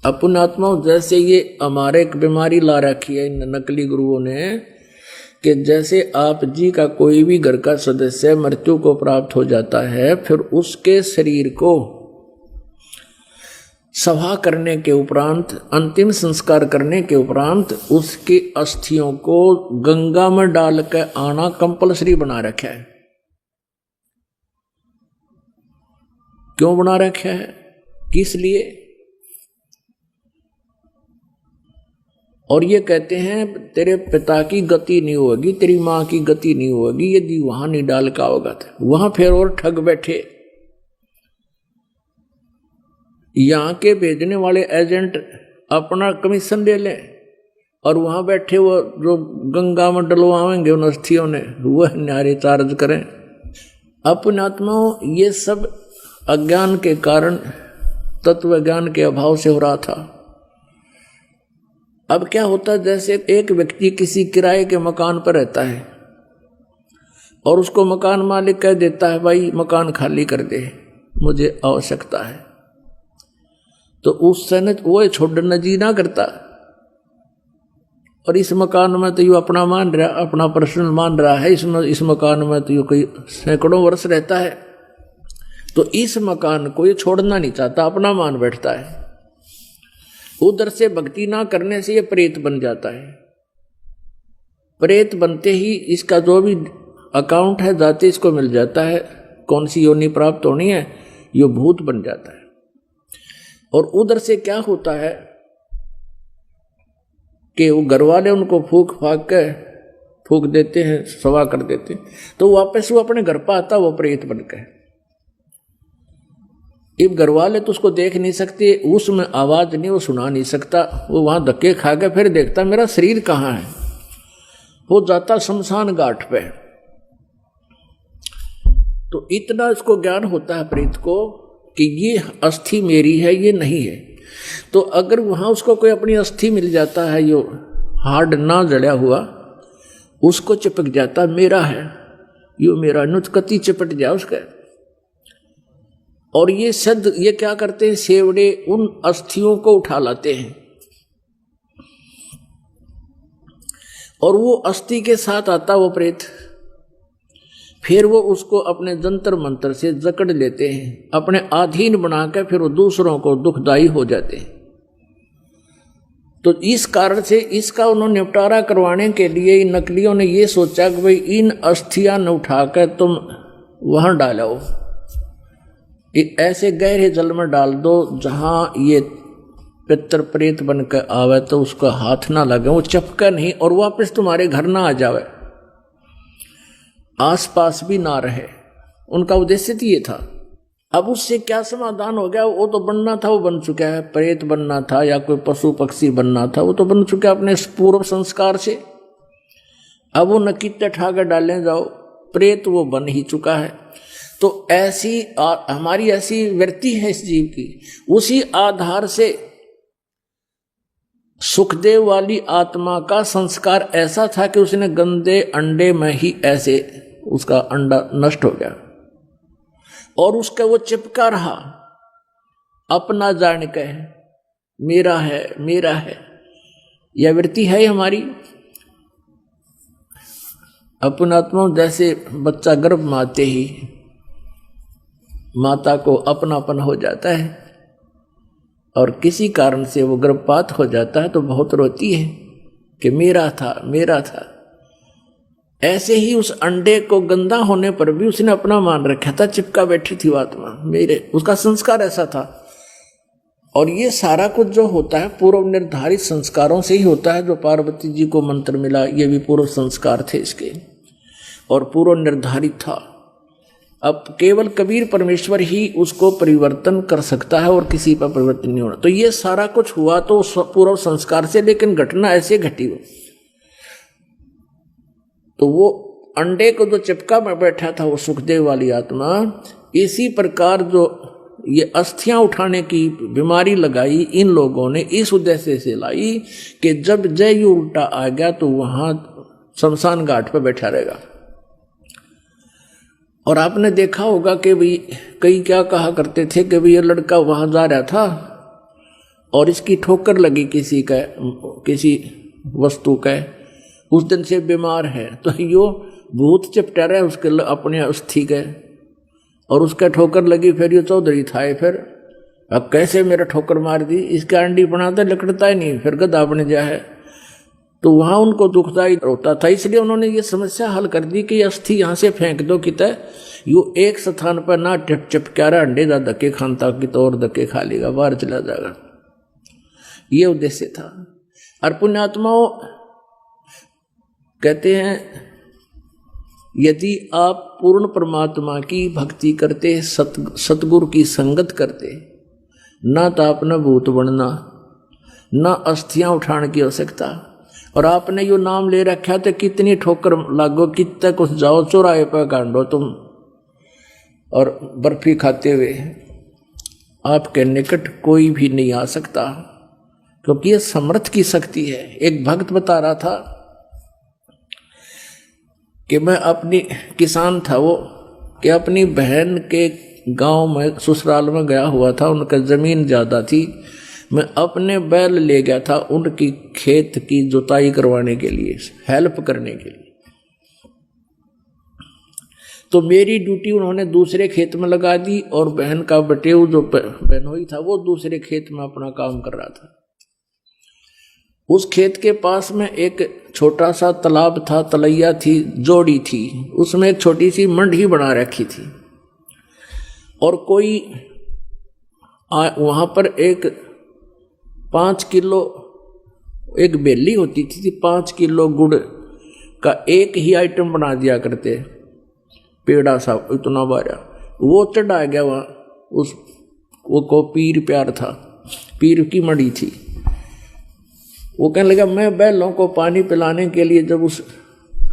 अपने आत्मा जैसे ये हमारे एक बीमारी ला रखी है इन नकली गुरुओं ने कि जैसे आप जी का कोई भी घर का सदस्य मृत्यु को प्राप्त हो जाता है, फिर उसके शरीर को सभा करने के उपरांत, अंतिम संस्कार करने के उपरांत उसकी अस्थियों को गंगा में डाल के आना कंपलसरी बना रखा है। क्यों बना रखा है, किस लिए? और ये कहते हैं तेरे पिता की गति नहीं होगी, तेरी मां की गति नहीं होगी यदि वहां नहीं डाल का होगा। वहां फिर और ठग बैठे, यहां के भेजने वाले एजेंट अपना कमीशन ले लें और वहां बैठे वो जो गंगा में डलवाएंगे उन अस्थियों ने वह न्यारे चार्ज करें। अपने आत्माओं ये सब अज्ञान के कारण, तत्व ज्ञान के अभाव से हो रहा था। अब क्या होता है, जैसे एक व्यक्ति किसी किराए के मकान पर रहता है और उसको मकान मालिक कह देता है भाई मकान खाली कर दे, मुझे आवश्यकता है, तो उस समय वो छोड़ना जी ना करता। और इस मकान में तो यू अपना मान रहा, अपना पर्सनल मान रहा है, इस मकान में तो यू कोई सैकड़ों वर्ष रहता है, तो इस मकान को ये छोड़ना नहीं चाहता, अपना मान बैठता है। उधर से भक्ति ना करने से ये प्रेत बन जाता है। प्रेत बनते ही इसका जो भी अकाउंट है जाते इसको मिल जाता है, कौन सी योनि प्राप्त होनी है, ये भूत बन जाता है। और उधर से क्या होता है कि वो घर वाले उनको फूक देते हैं, सवा कर देते हैं, तो वापस वो अपने घर पर आता, वो प्रेत बनकर। अब घर वाले तो उसको देख नहीं सकते, उसमें आवाज नहीं, वो सुना नहीं सकता, वो वहां धक्के खा के फिर देखता मेरा शरीर कहाँ है, वो जाता शमशान घाट पे। तो इतना इसको ज्ञान होता है प्रेत को कि ये अस्थि मेरी है, ये नहीं है। तो अगर वहां उसको कोई अपनी अस्थि मिल जाता है, यो हार्ड ना जड़ा हुआ, उसको चिपक जाता मेरा है, यो मेरा, नुचकती चिपट जाए उसका। और ये सद ये क्या करते हैं, सेवड़े उन अस्थियों को उठा लाते हैं और वो अस्थि के साथ आता वो प्रेत, फिर वो उसको अपने जंतर मंत्र से जकड़ लेते हैं, अपने अधीन बनाकर फिर वो दूसरों को दुखदाई हो जाते हैं। तो इस कारण से इसका उन्होंने निपटारा करवाने के लिए इन नकलियों ने ये सोचा कि भाई इन अस्थियां न उठाकर तुम वहां डालो, ऐसे गहरे जल में डाल दो जहां ये पितर प्रेत बनकर आवे तो उसका हाथ ना लगे, वो चपका नहीं और वापस तुम्हारे घर ना आ जावे, आसपास भी ना रहे। उनका उद्देश्य तो ये था। अब उससे क्या समाधान हो गया, वो तो बनना था वो बन चुका है, प्रेत बनना था या कोई पशु पक्षी बनना था वो तो बन चुका है अपने पूर्व संस्कार से। अब वो नकीते ठाकर डालने जाओ, प्रेत वो बन ही चुका है। तो ऐसी हमारी ऐसी वृत्ति है इस जीव की, उसी आधार से सुखदेव वाली आत्मा का संस्कार ऐसा था कि उसने गंदे अंडे में ही ऐसे उसका अंडा नष्ट हो गया और उसका वो चिपका रहा अपना जान के, मेरा है मेरा है। यह वृत्ति है हमारी। अपना आत्मा जैसे बच्चा गर्भ में आते ही माता को अपनापन हो जाता है और किसी कारण से वो गर्भपात हो जाता है तो बहुत रोती है कि मेरा था मेरा था। ऐसे ही उस अंडे को गंदा होने पर भी उसने अपना मान रखा था, चिपका बैठी थी आत्मा मेरे, उसका संस्कार ऐसा था। और ये सारा कुछ जो होता है पूर्व निर्धारित संस्कारों से ही होता है। जो पार्वती जी को मंत्र मिला ये भी पूर्व संस्कार थे इसके और पूर्व निर्धारित था। अब केवल कबीर परमेश्वर ही उसको परिवर्तन कर सकता है और किसी पर परिवर्तन नहीं होना। तो ये सारा कुछ हुआ तो पूर्व संस्कार से, लेकिन घटना ऐसे घटी हो। तो वो अंडे को जो चिपका में बैठा था वो सुखदेव वाली आत्मा, इसी प्रकार जो ये अस्थियां उठाने की बीमारी लगाई इन लोगों ने इस उद्देश्य से लाई कि जब जय उल्टा आ गया तो वहां शमशान घाट पर बैठा रहेगा। और आपने देखा होगा कि भाई कई क्या कहा करते थे कि भाई ये लड़का वहां जा रहा था और इसकी ठोकर लगी किसी वस्तु का, उस दिन से बीमार है, तो यो भूत चिपटा रहा है उसके अपने अस्थि के, और उसका ठोकर लगी, फिर ये चौधरी था, फिर अब कैसे मेरा ठोकर मार दी, इसका अंडी बनाता लकड़ता ही नहीं, फिर गधा बन गया है। तो वहां उनको दुखदाई होता था, इसलिए उन्होंने ये समस्या हल कर दी कि अस्थि यहाँ से फेंक दो कित यू एक स्थान पर ना चपका रहा अंडे जा धक्के खानता कि तो और धक्के खा लेगा, बाहर चला जाएगा। ये उद्देश्य था। और पुण्यात्माओं कहते हैं यदि आप पूर्ण परमात्मा की भक्ति करते, सतगुरु की संगत करते, ना तो आपने भूत बनना, ना अस्थियां उठाने की आवश्यकता, और आपने यो नाम ले रखा तो कितनी ठोकर लागो, कितने कुछ जाओ चौराहे पर कांडो तुम, और बर्फी खाते हुए आपके निकट कोई भी नहीं आ सकता, क्योंकि ये समर्थ की शक्ति है। एक भक्त बता रहा था कि मैं अपनी किसान था वो, कि अपनी बहन के गांव में ससुराल में गया हुआ था, उनका जमीन ज़्यादा थी, मैं अपने बैल ले गया था उनकी खेत की जुताई करवाने के लिए, हेल्प करने के लिए। तो मेरी ड्यूटी उन्होंने दूसरे खेत में लगा दी, और बहन का बटेऊ जो बहनोई था वो दूसरे खेत में अपना काम कर रहा था। उस खेत के पास में एक छोटा सा तालाब था, तलैया थी, जोड़ी थी, उसमें एक छोटी सी मंडी बना रखी थी, और कोई वहां पर एक 5 किलो एक बेली होती थी, 5 किलो गुड़ का एक ही आइटम बना दिया करते, पेड़ा सा इतना बारा, वो चढ़ा गया वहाँ, वो को पीर प्यार था, पीर की मड़ी थी। वो कहने लगा मैं बैलों को पानी पिलाने के लिए जब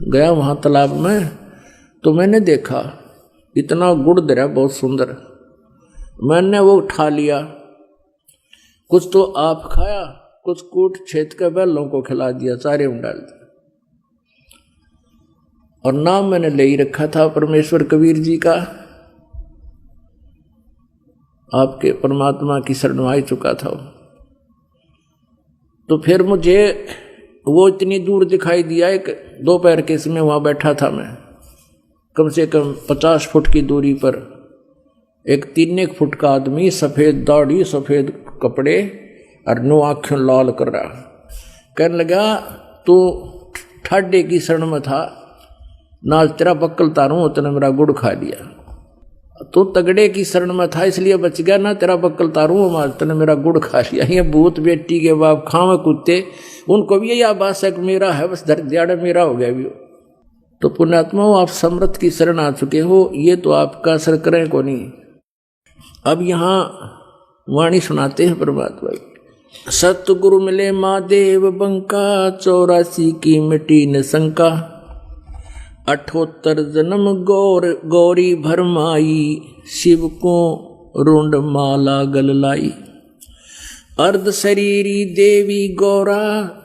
गया वहाँ तालाब में, तो मैंने देखा इतना गुड़ दे रहा बहुत सुंदर, मैंने वो उठा लिया, कुछ तो आप खाया, कुछ कूट छेद के बैलों को खिला दिया, चारे में डाल दिया, और नाम मैंने ले ही रखा था परमेश्वर कबीर जी का, आपके परमात्मा की शरण आ चुका था। तो फिर मुझे वो इतनी दूर दिखाई दिया, एक दोपहर के समय वहाँ बैठा था मैं, कम से कम 50 फुट की दूरी पर एक 3 फुट का आदमी, सफ़ेद दाढ़ी, सफ़ेद कपड़े और 9 आँखें लाल कर रहा, कहने लगा तू ठाडे की शरण में था, नाल तेरा बक्कल तारूं, उतने मेरा गुड़ खा लिया, तो तगड़े की शरण में था इसलिए बच गया, ना तेरा बक्कल तारूं, तने मेरा गुड़ खा लिया। ये भूत बेटी के बाप खावे कुत्ते, उनको भी यही आभास है कि मेरा है, बस धर दियाड़ा मेरा हो गया भी हो। तो पुण्यात्माओं आप समर्थ की शरण आ चुके हो, ये तो आपका असर करें को नहीं। अब यहाँ वाणी सुनाते हैं परमात्मा, सतगुरु मिले महादेव बंका, 84 की मिटी न शंका, 78 जन्म गौरी भरमाई, शिव को रुंड माला गल लाई, अर्ध शरीरी देवी गौरा,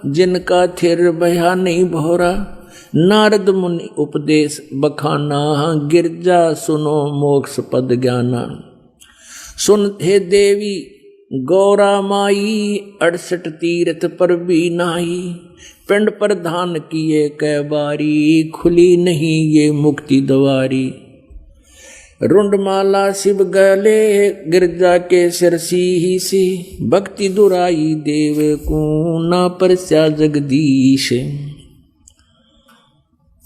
जिनका थिर भया नहीं भोरा, नारद मुनि उपदेश बखाना, गिरजा सुनो मोक्ष पद ज्ञाना, सुन हे देवी गौरा माई, 68 तीर्थ पर भी नाई, पिंड प्रधान किए कै बारी, खुली नहीं ये मुक्ति द्वारी, रुंडमाला शिव गले, गिरजा के सिर ही सी, भक्ति दुराई देव को ना परस्या जगदीश,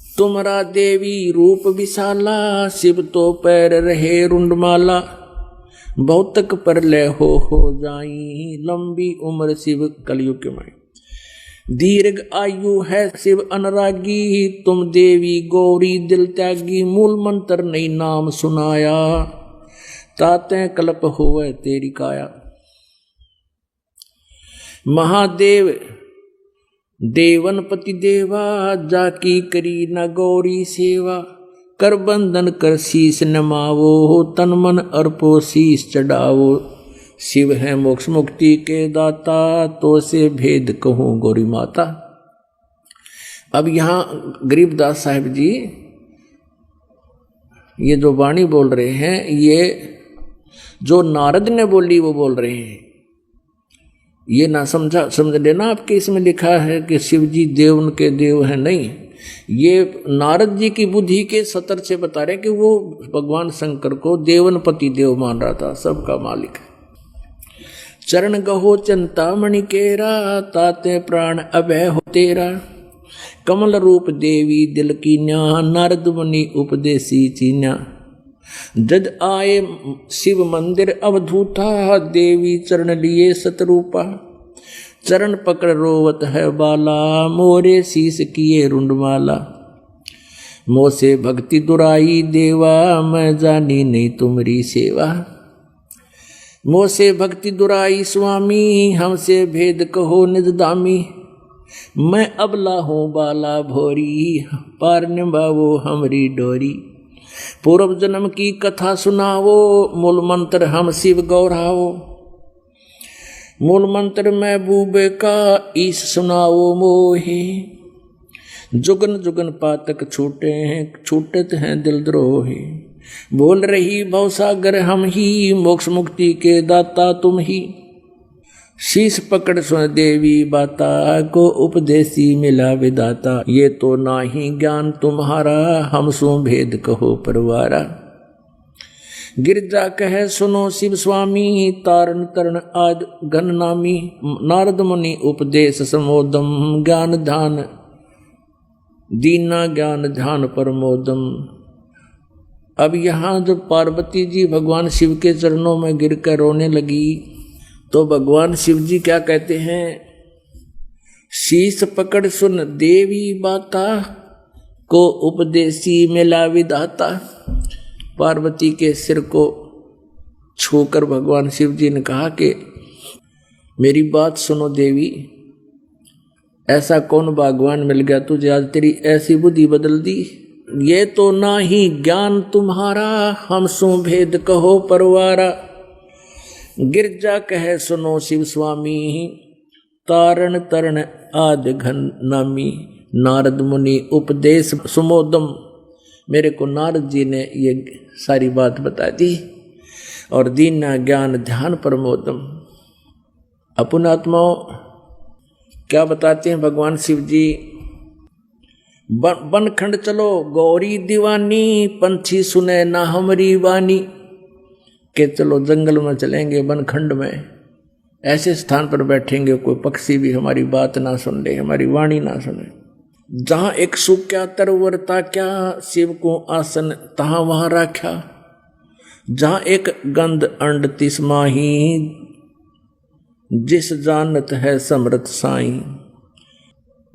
तुमरा देवी रूप विशाला, शिव तो पैर रहे रुंडमाला, बहुतक पर ले हो जाई, लंबी उम्र शिव कलयुग के माई, दीर्घ आयु है शिव अनुरागी, तुम देवी गौरी दिल त्यागी, मूल मंत्र नहीं नाम सुनाया, ताते कल्प होवे तेरी काया, महादेव देवनपति देवा, जाकी करी न गौरी सेवा, कर बंधन कर शीस नमावो, तन मन अर्पो शीस चढ़ावो, शिव है मोक्ष मुक्ति के दाता, तो से भेद कहूँ गौरी माता। अब यहाँ गरीबदास साहिब जी ये जो वाणी बोल रहे हैं, ये जो नारद ने बोली वो बोल रहे हैं, ये ना समझ लेना आपके इसमें लिखा है कि शिव जी देव उनके देव हैं, नहीं। ये नारद जी की बुद्धि के सतर से बता रहे कि वो भगवान शंकर को देवनपति देव मान रहा था, सबका मालिक है। चरण गहो चिंतामणि केरा, ताते प्राण अभय हो तेरा। कमल रूप देवी दिल की न्या, नारद मुनि उपदेसी चीन्या। जद आए शिव मंदिर अवधूता, देवी चरण लिए सतरूपा। चरण पकड़ रोवत है बाला, मोरे शीस किए रुंडमाला। मोह से भक्ति दुराई देवा, मैं जानी नहीं तुमरी सेवा। मोह से भक्ति दुराई स्वामी, हमसे भेद कहो निज दामी। मैं अबला हूँ बाला भोरी, पार निभावो हमरी डोरी। पूर्व जन्म की कथा सुनावो, मूल मंत्र हम शिव गौरावो। मूल मंत्र महबूबे का, ईश सुनाओ मोहे। जुगन जुगन पातक छूटे हैं, छूटत हैं दिल द्रोहे। बोल रही भवसागर हम ही, मोक्ष मुक्ति के दाता तुम ही। शीश पकड़ सुन देवी बाता, को उपदेशी मिला विदाता। ये तो नाही ज्ञान तुम्हारा, हम सो भेद कहो परवारा। गिरजा कह सुनो शिव स्वामी, तारण तरण आद घन नामी। नारद मुनि उपदेश समोदम, ज्ञान ध्यान दीना ज्ञान ध्यान परमोदम। अब यहाँ जब पार्वती जी भगवान शिव के चरणों में गिरकर रोने लगी, तो भगवान शिव जी क्या कहते हैं? शीश पकड़ सुन देवी बाता, को उपदेशी मिला विधाता। पार्वती के सिर को छूकर भगवान शिव जी ने कहा कि मेरी बात सुनो देवी, ऐसा कौन भगवान मिल गया तुझे आज तेरी ऐसी बुद्धि बदल दी? ये तो ना ही ज्ञान तुम्हारा, हम सो भेद कहो परवारा। गिरजा कहे सुनो शिव स्वामी, तारण तरण आद घन नामी। नारद मुनि उपदेश सुमोदम। मेरे को नारद जी ने ये सारी बात बता दी। और दीना ज्ञान ध्यान प्रमोदम। अपनात्माओं क्या बताते हैं भगवान शिव जी? बनखंड चलो गौरी दीवानी, पंछी सुने ना हमारी वानी। के चलो जंगल में चलेंगे, बनखंड में ऐसे स्थान पर बैठेंगे कोई पक्षी भी हमारी बात ना सुन ले, हमारी वाणी ना सुने। जहां एक सुख क्या तरवरता क्या, शिव को आसन तहां वहां राख्या। जहां एक गंध अंड तिसमाही, जिस जानत है समृत साई।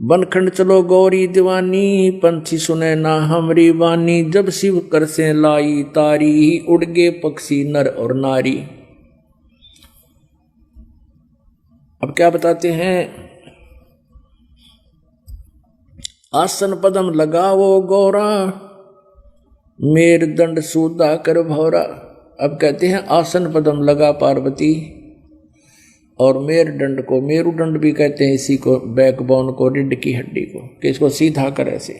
बनखंड चलो गौरी दीवानी, पंछी सुने ना हमरी वानी। जब शिव कर से लाई तारी, उड़ गे पक्षी नर और नारी। अब क्या बताते हैं? आसन पदम लगाओ गौरा, मेर दंड सूदा कर भौरा। अब कहते हैं आसन पदम लगा पार्वती, और मेरुदंड को, मेरुदंड भी कहते हैं इसी को, बैकबोन को, रीढ़ की हड्डी को, कि इसको सीधा कर ऐसे।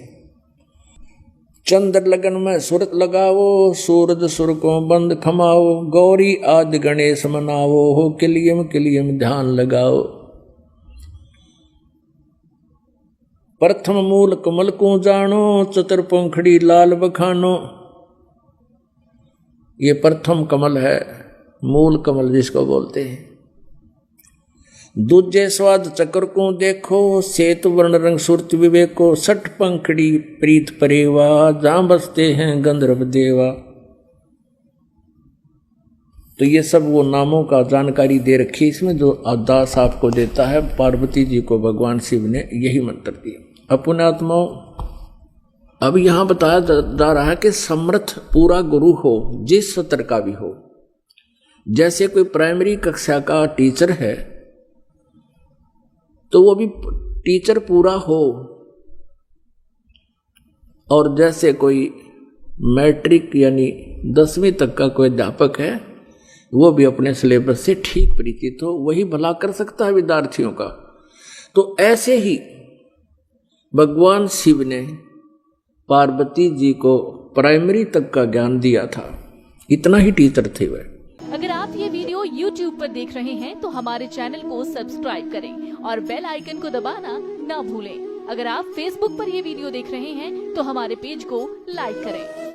चंद्र लगन में सुरत लगाओ, सूरज सुर को बंद खमाओ। गौरी आदि गणेश मनाओ, हो किलियम किलियम ध्यान लगाओ। प्रथम मूल कमल को जानो, चतुर्पंखड़ी लाल बखानो। ये प्रथम कमल है, मूल कमल जिसको बोलते हैं। दूजे स्वाद चक्र को देखो, सेतु वर्ण रंग सुरत विवेको। सठ पंखड़ी प्रीत परेवा, जहां बसते हैं गंधर्व देवा। तो ये सब वो नामों का जानकारी दे रखी इसमें, जो दास आपको देता है। पार्वती जी को भगवान शिव ने यही मंत्र दिया। पुण्यात्माओं, अब यहां बताया जा रहा है कि समर्थ पूरा गुरु हो, जिस सत्र का भी हो। जैसे कोई प्राइमरी कक्षा का टीचर है, तो वो भी टीचर पूरा हो। और जैसे कोई मैट्रिक यानी 10वीं तक का कोई अध्यापक है, वो भी अपने सिलेबस से ठीक परिचित हो, वही भला कर सकता है विद्यार्थियों का। तो ऐसे ही भगवान शिव ने पार्वती जी को प्राइमरी तक का ज्ञान दिया था। इतना ही टीचर थे वह। अगर आप ये वीडियो YouTube पर देख रहे हैं तो हमारे चैनल को सब्सक्राइब करें और बेल आइकन को दबाना ना भूलें। अगर आप फेसबुक पर ये वीडियो देख रहे हैं तो हमारे पेज को लाइक करें।